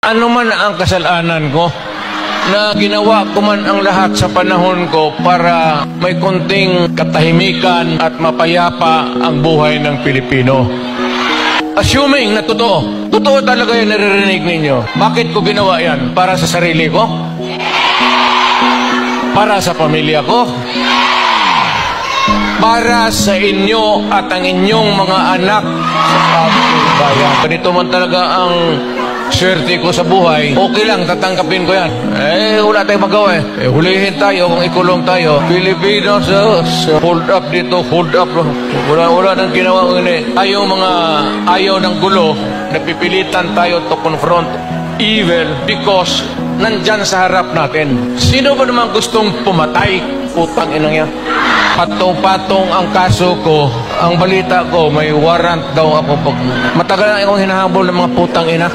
Ano man ang kasalanan ko, na ginawa ko man ang lahat sa panahon ko para may konting katahimikan at mapayapa ang buhay ng Pilipino. Assuming na totoo talaga yung naririnig ninyo. Bakit ko ginawa yan? Para sa sarili ko? Para sa pamilya ko? Para sa inyo at ang inyong mga anak sa bayan. Ganito man talaga ang swerte ko sa buhay. Okay lang, tatanggapin ko yan. Wala tayong magawa hulihin tayo kung ikulong tayo. Pilipinos, hold up dito, hold up. Wala nang ginawa ko ini. Ayaw ng gulo, napipilitan tayo to confront evil because nandyan sa harap natin. Sino ba naman gustong pumatay? Putang inang yan. Patong-patong ang kaso ko. Ang balita ko, may warrant daw ako. Matagal na akong hinahabol ng mga putang ina.